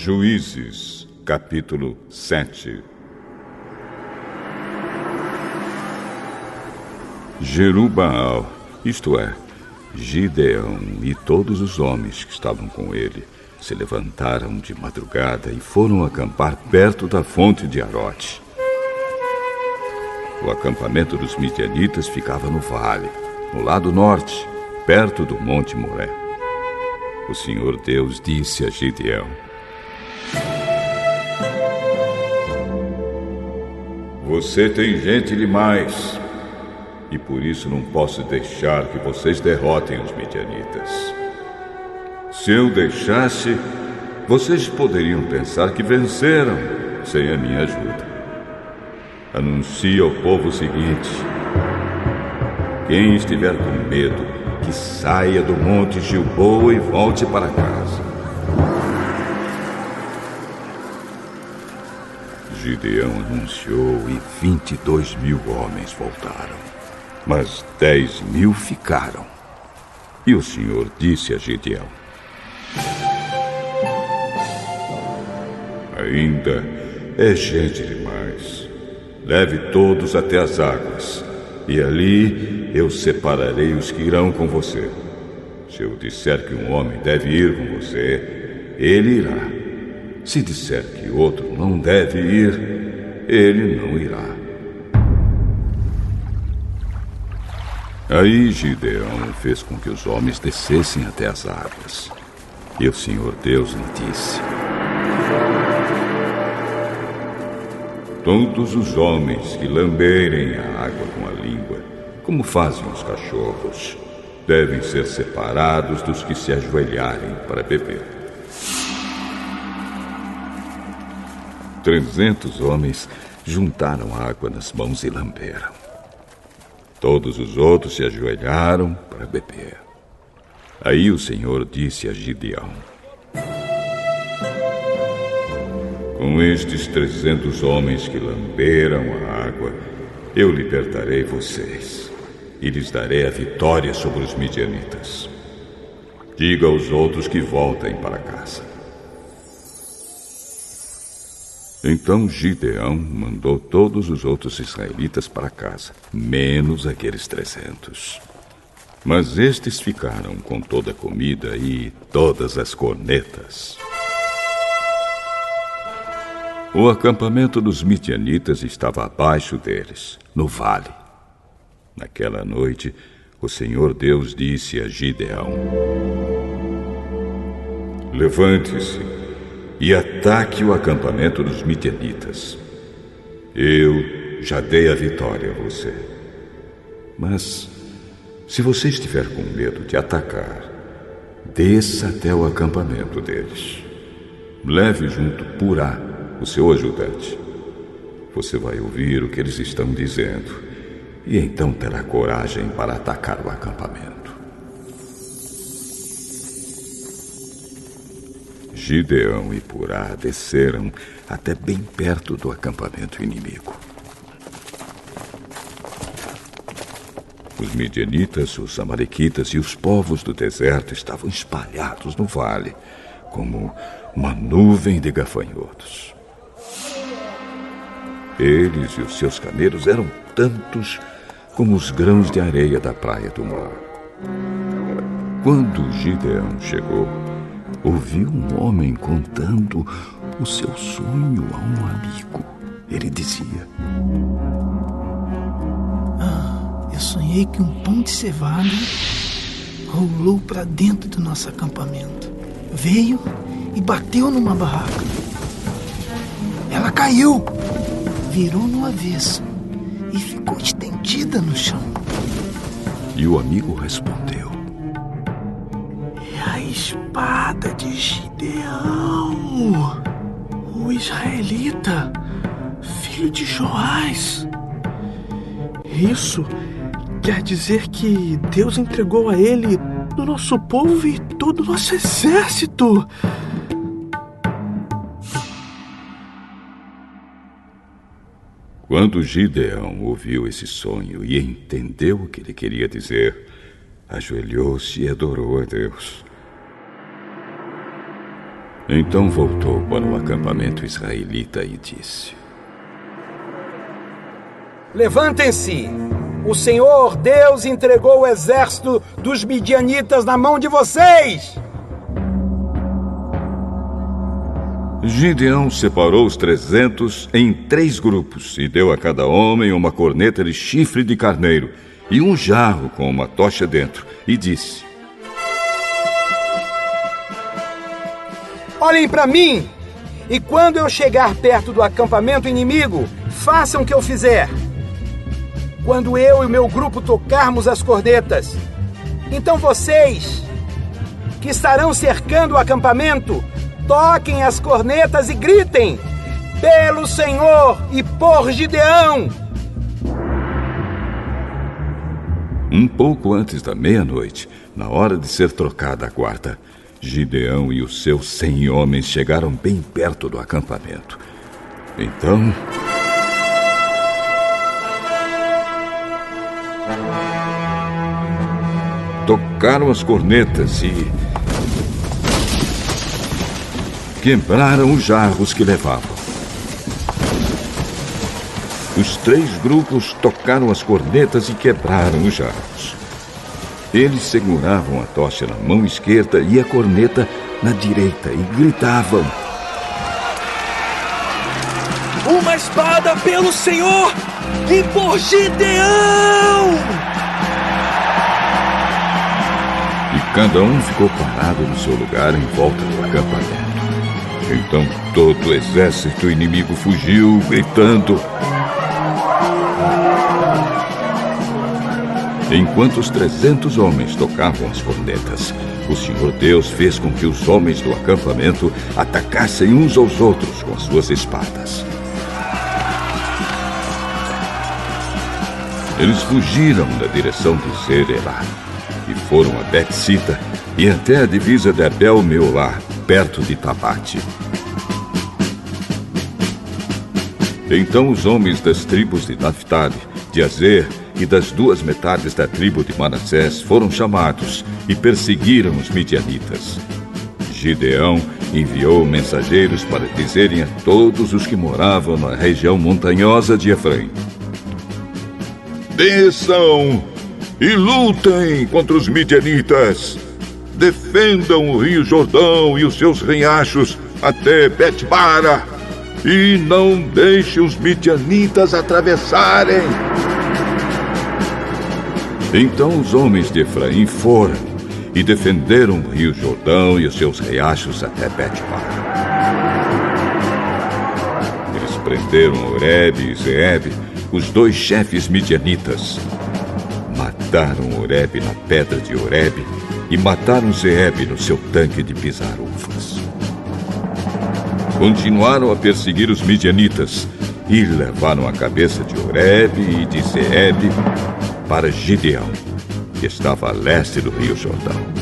Juízes, capítulo 7. Jerubaal, isto é, Gideão e todos os homens que estavam com ele, se levantaram de madrugada e foram acampar perto da fonte de Arote. O acampamento dos midianitas ficava no vale, no lado norte, perto do Monte Moré. O Senhor Deus disse a Gideão: Você tem gente demais, e por isso não posso deixar que vocês derrotem os midianitas. Se eu deixasse, vocês poderiam pensar que venceram sem a minha ajuda. Anuncie ao povo o seguinte: quem estiver com medo, que saia do Monte Gilboa e volte para casa. Gideão anunciou e 22.000 homens voltaram, mas 10.000 ficaram. E o Senhor disse a Gideão: Ainda é gente demais. Leve todos até as águas, e ali eu separarei os que irão com você. Se eu disser que um homem deve ir com você, ele irá. Se disser que outro não deve ir, ele não irá. Aí Gideão fez com que os homens descessem até as águas. E o Senhor Deus lhe disse: Todos os homens que lamberem a água com a língua, como fazem os cachorros, devem ser separados dos que se ajoelharem para beber. 300 homens juntaram água nas mãos e lamberam. Todos os outros se ajoelharam para beber. Aí o Senhor disse a Gideão: Com estes 300 homens que lamberam a água, eu libertarei vocês e lhes darei a vitória sobre os midianitas. Diga aos outros que voltem para casa. Então Gideão mandou todos os outros israelitas para casa, menos aqueles 300. Mas estes ficaram com toda a comida e todas as cornetas. O acampamento dos midianitas estava abaixo deles, no vale. Naquela noite, o Senhor Deus disse a Gideão: Levante-se e ataque o acampamento dos midianitas. Eu já dei a vitória a você. Mas, se você estiver com medo de atacar, desça até o acampamento deles. Leve junto Purá, o seu ajudante. Você vai ouvir o que eles estão dizendo, e então terá coragem para atacar o acampamento. Gideão e Purá desceram até bem perto do acampamento inimigo. Os midianitas, os amalequitas e os povos do deserto estavam espalhados no vale, como uma nuvem de gafanhotos. Eles e os seus camelos eram tantos como os grãos de areia da praia do mar. Quando Gideão chegou, ouviu um homem contando o seu sonho a um amigo. Ele dizia: Eu sonhei que um pão de cevada rolou para dentro do nosso acampamento. Veio e bateu numa barraca. Ela caiu, virou no avesso e ficou estendida no chão. E o amigo respondeu: É a espada de Gideão, o israelita, filho de Joás. Isso quer dizer que Deus entregou a ele o nosso povo e todo o nosso exército. Quando Gideão ouviu esse sonho e entendeu o que ele queria dizer, ajoelhou-se e adorou a Deus. Então voltou para o acampamento israelita e disse: Levantem-se! O Senhor Deus entregou o exército dos midianitas na mão de vocês! Gideão separou os 300 em 3 grupos e deu a cada homem uma corneta de chifre de carneiro e um jarro com uma tocha dentro, e disse: Olhem para mim, e quando eu chegar perto do acampamento inimigo, façam o que eu fizer. Quando eu e o meu grupo tocarmos as cornetas, então vocês, que estarão cercando o acampamento, toquem as cornetas e gritem: pelo Senhor e por Gideão! Um pouco antes da meia-noite, na hora de ser trocada a guarda, Gideão e os seus 100 homens chegaram bem perto do acampamento. Então, tocaram as cornetas e quebraram os jarros que levavam. Os 3 grupos tocaram as cornetas e quebraram os jarros. Eles seguravam a tocha na mão esquerda e a corneta na direita e gritavam: uma espada pelo Senhor e por Gideão! E cada um ficou parado no seu lugar em volta do acampamento. Então todo o exército inimigo fugiu, gritando. Enquanto os 300 homens tocavam as cornetas, o Senhor Deus fez com que os homens do acampamento atacassem uns aos outros com as suas espadas. Eles fugiram na direção de Zerelá e foram a Bet-sita e até a divisa de Abel-meolá, perto de Tabate. Então os homens das tribos de Naphtali, de Azer e das 2 metades da tribo de Manassés foram chamados e perseguiram os midianitas. Gideão enviou mensageiros para dizerem a todos os que moravam na região montanhosa de Efraim: desçam e lutem contra os midianitas. Defendam o rio Jordão e os seus riachos até Bet-bara, e não deixem os midianitas atravessarem. Então os homens de Efraim foram e defenderam o rio Jordão e os seus riachos até Bet-bara. Eles prenderam Oreb e Zeeb, os 2 chefes midianitas. Mataram Oreb na pedra de Oreb e mataram Zeeb no seu tanque de pisar uvas. Continuaram a perseguir os midianitas e levaram a cabeça de Oreb e de Zeeb para Gideão, que estava a leste do rio Jordão.